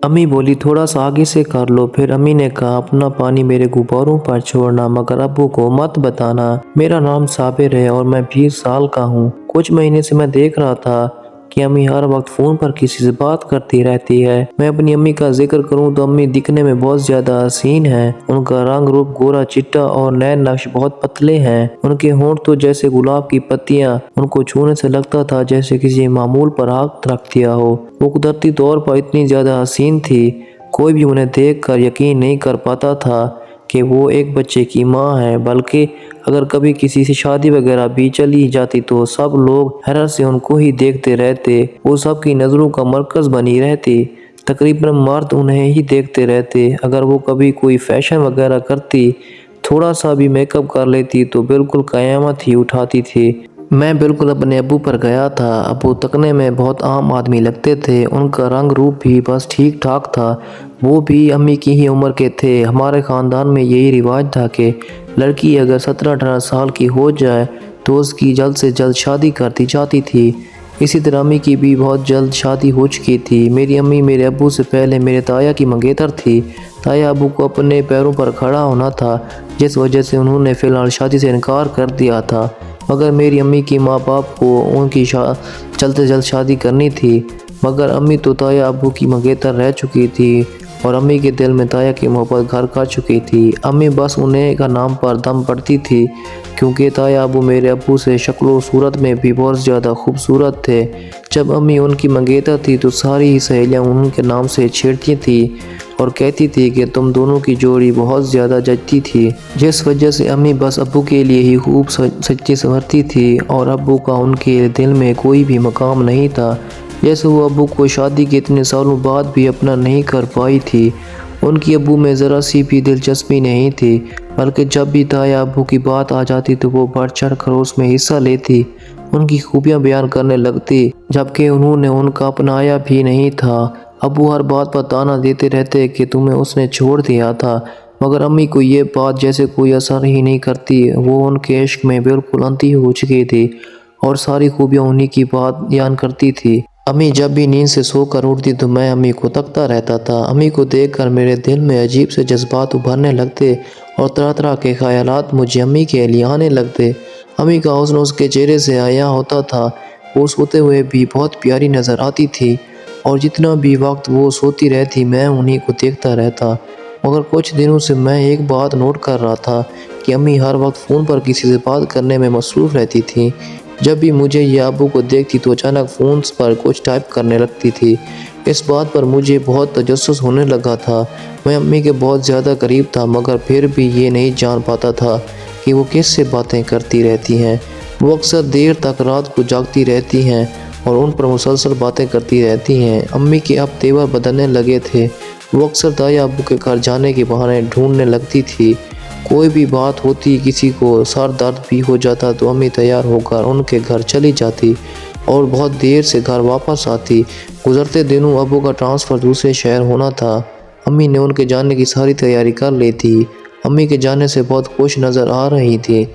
अम्मी बोली थोड़ा सा आगे से कर लो। फिर अम्मी ने कहा अपना पानी मेरे गुब्बारों पर छोड़ना, मगर अब्बू को मत बताना। मेरा नाम साबिर है और मैं 20 साल का हूँ। कुछ महीने से मैं देख रहा था कि अम्मी हर वक्त फोन पर किसी से बात करती रहती है। मैं अपनी अम्मी का जिक्र करूं तो अम्मी दिखने में बहुत ज्यादा हसीन है। उनका रंग रूप गोरा चिट्टा और नैन नक्श बहुत पतले हैं। उनके होंठ तो जैसे गुलाब की पत्तियां, उनको छूने से लगता था जैसे किसी मामूल पर हाथ रख दिया हो। वो कुदरती तौर पर इतनी ज्यादा हसीन थी, कोई भी उन्हें देख कर यकीन नहीं कर पाता था कि वो एक बच्चे की माँ है। बल्कि अगर कभी किसी से शादी वगैरह भी चली जाती तो सब लोग हैरत से उनको ही देखते रहते। वो सबकी नज़रों का मरकज बनी रहती। तकरीबन मर्द उन्हें ही देखते रहते। अगर वो कभी कोई फैशन वगैरह करती, थोड़ा सा भी मेकअप कर लेती तो बिल्कुल कयामत ही उठाती थी। मैं बिल्कुल अपने अब्बू पर गया था। अब्बू तकने में बहुत आम आदमी लगते थे। उनका रंग रूप भी बस ठीक ठाक था। वो भी अम्मी की ही उम्र के थे। हमारे ख़ानदान में यही रिवाज था कि लड़की अगर 17-18 साल की हो जाए तो उसकी जल्द से जल्द शादी कर दी जाती थी। इसी तरह अम्मी की भी बहुत जल्द शादी हो चुकी थी। मेरी अम्मी मेरे अब्बू से पहले मेरे ताया की मंगेतर थी। ताया अब्बू को अपने पैरों पर खड़ा होना था, जिस वजह से उन्होंने फ़िलहाल शादी से इनकार कर दिया था। मगर मेरी अम्मी की माँ बाप को उनकी जल्द से जल्द शादी करनी थी। मगर अम्मी तो ताया अब्बू की मंगेतर रह चुकी थी और अम्मी के दिल में ताया की मोहब्बत घर कर चुकी थी। अम्मी बस उन्हें का नाम पर दम पड़ती थी, क्योंकि ताया अब्बू मेरे अब्बू से शक्ल सूरत में भी बहुत ज़्यादा खूबसूरत थे। जब अम्मी उनकी मंगेतर थी तो सारी ही सहेलियाँ उनके नाम से छेड़ती थी और कहती थी कि तुम दोनों की जोड़ी बहुत ज़्यादा जचती थी, जिस वजह से अम्मी बस अब्बू के लिए ही खूब सच्ची संवरती थी और अब्बू का उनके दिल में कोई भी मकाम नहीं था। जैसे वो अब्बू को शादी के इतने सालों बाद भी अपना नहीं कर पाई थी। उनकी अब्बू में ज़रा सी भी दिलचस्पी नहीं थी, बल्कि जब भी ताया अब्बू की बात आ जाती तो वो बढ़ चढ़ कर उसमें हिस्सा लेती, उनकी खूबियाँ बयान करने लगती, जबकि उन्होंने उनका अपनाया भी नहीं था। अब्बू हर बात पर ताना देते रहते कि तुम्हें उसने छोड़ दिया था, मगर अम्मी को ये बात जैसे कोई असर ही नहीं करती। वो उनके इश्क में बिल्कुल अंधी हो चुकी थी और सारी खूबियाँ उन्हीं की बात बयान करती थी। अम्मी जब भी नींद से सोकर उठती तो मैं अम्मी को तकता रहता था। अम्मी को देखकर मेरे दिल में अजीब से जज्बात उभरने लगते और तरह तरह के ख्यालात मुझे अम्मी के लिए आने लगते। अम्मी का हुस्न उसके चेहरे से आया होता था। वो सोते हुए भी बहुत प्यारी नज़र आती थी और जितना भी वक्त वो सोती रहती मैं उन्हीं को देखता रहता। मगर कुछ दिनों से मैं एक बात नोट कर रहा था कि अम्मी हर वक्त फ़ोन पर किसी से बात करने में मसरूफ़ रहती थी। जब भी मुझे या अब्बू को देखती तो अचानक फ़ोन पर कुछ टाइप करने लगती थी। इस बात पर मुझे बहुत तजस्सुस होने लगा था। मैं अम्मी के बहुत ज़्यादा करीब था, मगर फिर भी ये नहीं जान पाता था कि वो किससे बातें करती रहती हैं। वो अक्सर देर तक रात को जागती रहती हैं और उन पर मुसलसल बातें करती रहती हैं। अम्मी के अब तेवर बदलने लगे थे। वो अक्सर ताया अब्बू के घर जाने के बहाने ढूंढने लगती थी। कोई भी बात होती, किसी को सर दर्द भी हो जाता तो अम्मी तैयार होकर उनके घर चली जाती और बहुत देर से घर वापस आती। गुजरते दिनों अब्बू का ट्रांसफ़र दूसरे शहर होना था। अम्मी ने उनके जाने की सारी तैयारी कर ली थी। अम्मी के जाने से बहुत खुश नज़र आ रही थी।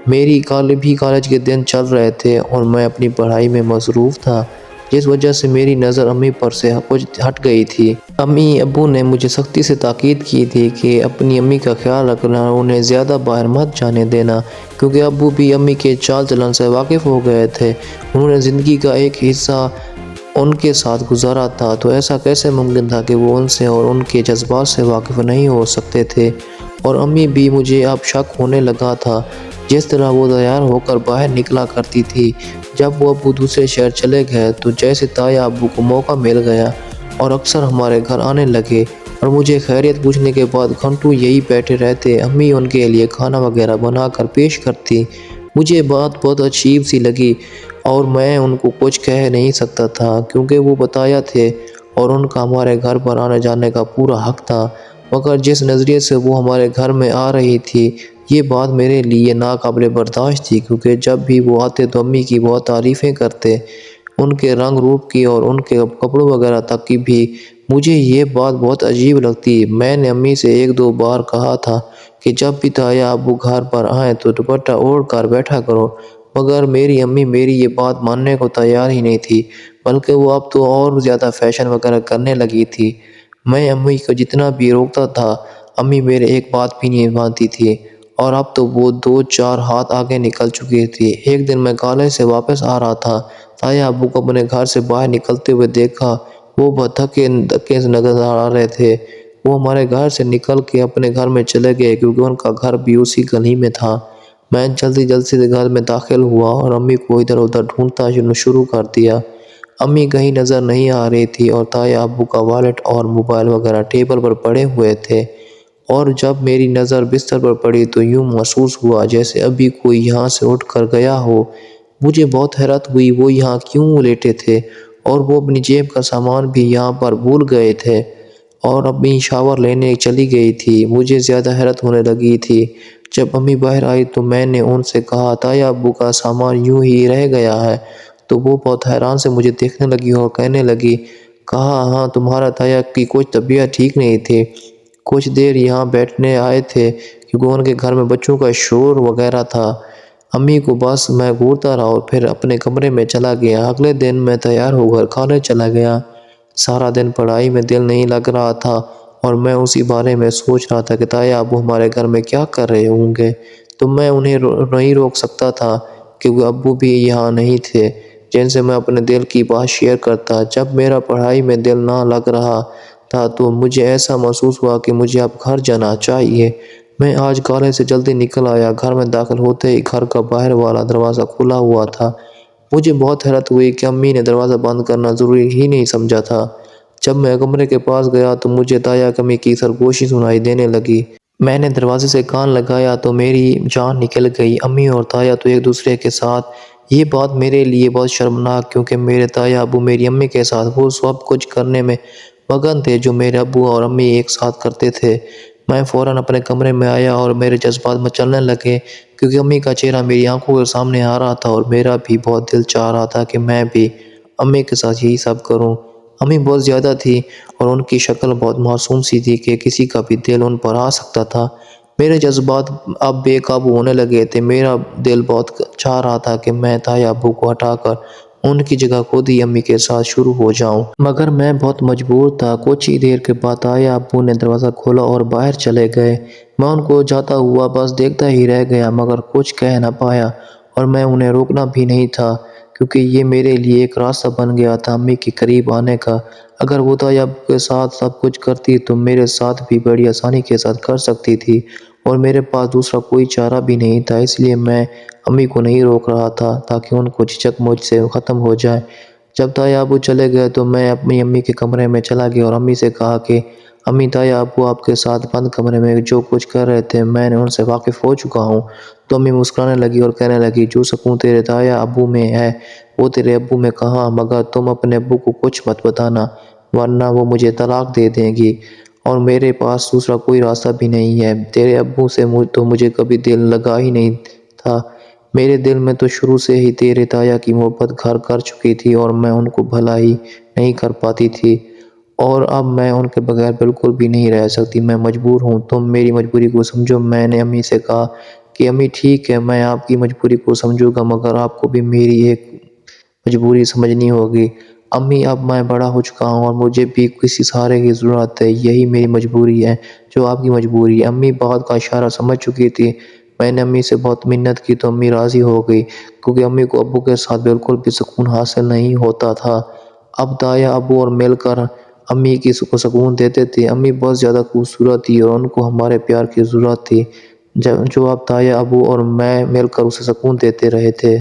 मेरी कॉलेज के दिन चल रहे थे और मैं अपनी पढ़ाई में मसरूफ़ था, जिस वजह से मेरी नज़र अम्मी पर से कुछ हट गई थी। अम्मी अब्बू ने मुझे सख्ती से ताकीद की थी कि अपनी अम्मी का ख्याल रखना, उन्हें ज़्यादा बाहर मत जाने देना, क्योंकि अब्बू भी अम्मी के चाल चलन से वाकिफ़ हो गए थे। उन्होंने ज़िंदगी का एक हिस्सा उनके साथ गुजारा था, तो ऐसा कैसे मुमकिन था कि वो उनसे और उनके जज्बात से वाकिफ़ नहीं हो सकते थे। और अम्मी भी मुझे अब शक होने लगा था। जिस तरह वो तैयार होकर बाहर निकला करती थी जब वो अब्बू दूसरे शहर चले गए, तो जैसे ताया अब्बू को मौका मिल गया और अक्सर हमारे घर आने लगे और मुझे खैरियत पूछने के बाद घंटों यही बैठे रहते। अम्मी उनके लिए खाना वगैरह बनाकर पेश करती। मुझे बात बहुत अजीब सी लगी और मैं उनको कुछ कह नहीं सकता था, क्योंकि वो बताया थे और उनका हमारे घर पर आने जाने का पूरा हक था। मगर जिस नज़रिए से वो हमारे घर में आ रही थी, ये बात मेरे लिए नाकाबिले बर्दाश्त थी, क्योंकि जब भी वो आते तो अम्मी की बहुत तारीफ़ें करते, उनके रंग रूप की और उनके कपड़ों वगैरह तक की भी। मुझे ये बात बहुत अजीब लगती। मैंने अम्मी से एक दो बार कहा था कि जब भी ताया अब्बू घर पर आएँ तो दुपट्टा ओढ़ कर बैठा करो, मगर मेरी अम्मी मेरी ये बात मानने को तैयार ही नहीं थी, बल्कि वो अब तो और ज़्यादा फ़ैशन वगैरह करने लगी थी। میں امی کو جتنا بھی روکتا تھا، امی میرے ایک بات بھی نہیں مانتی تھی، اور اب تو وہ 2-4 ہاتھ آگے نکل چکی تھی۔ ایک دن میں کالج سے واپس آ رہا تھا، تایا ابو کو اپنے گھر سے باہر نکلتے ہوئے دیکھا۔ وہ بہت تھکے نظر آ رہے تھے۔ وہ ہمارے گھر سے نکل کے اپنے گھر میں چلے گئے کیونکہ ان کا گھر بھی اسی گلی میں تھا۔ میں جلدی سے گھر میں داخل ہوا اور امی کو ادھر ادھر ڈھونڈتا شروع کر دیا۔ امی کہیں نظر نہیں آ رہی تھی اور تایا ابو کا والیٹ اور موبائل وغیرہ ٹیبل پر پڑے ہوئے تھے، اور جب میری نظر بستر پر پڑی تو یوں محسوس ہوا جیسے ابھی کوئی یہاں سے اٹھ کر گیا ہو۔ مجھے بہت حیرت ہوئی، وہ یہاں کیوں لیٹے تھے، اور وہ اپنی جیب کا سامان بھی یہاں پر بھول گئے تھے، اور امی شاور لینے چلی گئی تھی۔ مجھے زیادہ حیرت ہونے لگی تھی۔ جب امی باہر آئی تو میں نے ان سے کہا تایا ابو کا سامان یوں ہی رہ گیا ہے، تو وہ بہت حیران سے مجھے دیکھنے لگی اور کہنے لگی، کہا ہاں تمہارا تایا کی کچھ طبیعت ٹھیک نہیں تھی، کچھ دیر یہاں بیٹھنے آئے تھے کیونکہ ان کے گھر میں بچوں کا شور وغیرہ تھا۔ امی کو بس میں گھورتا رہا اور پھر اپنے کمرے میں چلا گیا۔ اگلے دن میں تیار ہو کر کالج چلا گیا۔ سارا دن پڑھائی میں دل نہیں لگ رہا تھا اور میں اسی بارے میں سوچ رہا تھا کہ تایا ابو ہمارے گھر میں کیا کر رہے ہوں گے، تو میں انہیں نہیں روک سکتا تھا کیونکہ ابو بھی یہاں نہیں تھے جن سے میں اپنے دل کی بات شیئر کرتا۔ جب میرا پڑھائی میں دل نہ لگ رہا تھا تو مجھے ایسا محسوس ہوا کہ مجھے اب گھر جانا چاہیے۔ میں آج کالج سے جلدی نکل آیا۔ گھر میں داخل ہوتے ہی گھر کا باہر والا دروازہ کھلا ہوا تھا۔ مجھے بہت حیرت ہوئی کہ امی نے دروازہ بند کرنا ضروری ہی نہیں سمجھا تھا۔ جب میں کمرے کے پاس گیا تو مجھے تایا کی امی کی سرگوشی سنائی دینے لگی۔ میں نے دروازے سے کان لگایا تو میری جان نکل گئی۔ امی اور تایا تو ایک دوسرے کے ساتھ۔ یہ بات میرے لیے بہت شرمناک، کیونکہ میرے تایا ابو میری امی کے ساتھ وہ سب کچھ کرنے میں مگن تھے جو میرے ابو اور امی ایک ساتھ کرتے تھے۔ میں فوراً اپنے کمرے میں آیا اور میرے جذبات مچلنے لگے کیونکہ امی کا چہرہ میری آنکھوں کے سامنے آ رہا تھا، اور میرا بھی بہت دل چاہ رہا تھا کہ میں بھی امی کے ساتھ یہی سب کروں۔ امی بہت زیادہ تھی اور ان کی شکل بہت معصوم سی تھی کہ کسی کا بھی دل ان پر آ سکتا تھا۔ میرے جذبات اب بے قابو ہونے لگے تھے۔ میرا دل بہت چاہ رہا تھا کہ میں تایا ابو کو ہٹا کر ان کی جگہ خود ہی امی کے ساتھ شروع ہو جاؤں، مگر میں بہت مجبور تھا۔ کچھ ہی دیر کے بعد تایا ابو نے دروازہ کھولا اور باہر چلے گئے۔ میں ان کو جاتا ہوا بس دیکھتا ہی رہ گیا مگر کچھ کہہ نہ پایا، اور میں انہیں روکنا بھی نہیں تھا کیونکہ یہ میرے لیے ایک راستہ بن گیا تھا امی کے قریب آنے کا۔ اگر وہ تایا ابو کے ساتھ سب کچھ کرتی تو میرے ساتھ بھی بڑی آسانی کے ساتھ کر سکتی تھی، اور میرے پاس دوسرا کوئی چارہ بھی نہیں تھا۔ اس لیے میں امی کو نہیں روک رہا تھا تاکہ ان کو جھجک مجھ سے ختم ہو جائے۔ جب تایا ابو چلے گئے تو میں اپنی امی کے کمرے میں چلا گیا اور امی سے کہا کہ امی تایا ابو آپ کے ساتھ بند کمرے میں جو کچھ کر رہے تھے میں نے ان سے واقف ہو چکا ہوں۔ تو امی مسکرانے لگی اور کہنے لگی، جو سکون تیرے تایا ابو میں ہے وہ تیرے ابو میں کہاں، مگر تم اپنے ابو کو کچھ مت بتانا ورنہ وہ مجھے طلاق دے دیں گی، اور میرے پاس دوسرا کوئی راستہ بھی نہیں ہے۔ تیرے ابو سے تو مجھے کبھی دل لگا ہی نہیں تھا۔ میرے دل میں تو شروع سے ہی تیرے تایا کی محبت گھر کر چکی تھی اور میں ان کو بھلا ہی نہیں کر پاتی تھی، اور اب میں ان کے بغیر بالکل بھی نہیں رہ سکتی۔ میں مجبور ہوں، تم میری مجبوری کو سمجھو۔ میں نے امی سے کہا کہ امی ٹھیک ہے میں آپ کی مجبوری کو سمجھوں گا، مگر آپ کو بھی میری ایک مجبوری سمجھنی ہوگی۔ امی اب میں بڑا ہو چکا ہوں اور مجھے بھی کسی سہارے کی ضرورت ہے، یہی میری مجبوری ہے جو آپ کی مجبوری ہے۔ امی بات کا اشارہ سمجھ چکی تھی۔ میں نے امی سے بہت منت کی تو امی راضی ہو گئی کیونکہ امی کو ابو کے ساتھ بالکل بھی سکون حاصل نہیں ہوتا تھا۔ اب تایا ابو اور مل کر امی کو سکون دیتے تھے۔ امی بہت زیادہ خوبصورت تھی اور ان کو ہمارے پیار کی ضرورت تھی جو اب تایا ابو اور میں مل کر اسے سکون دیتے رہے تھے۔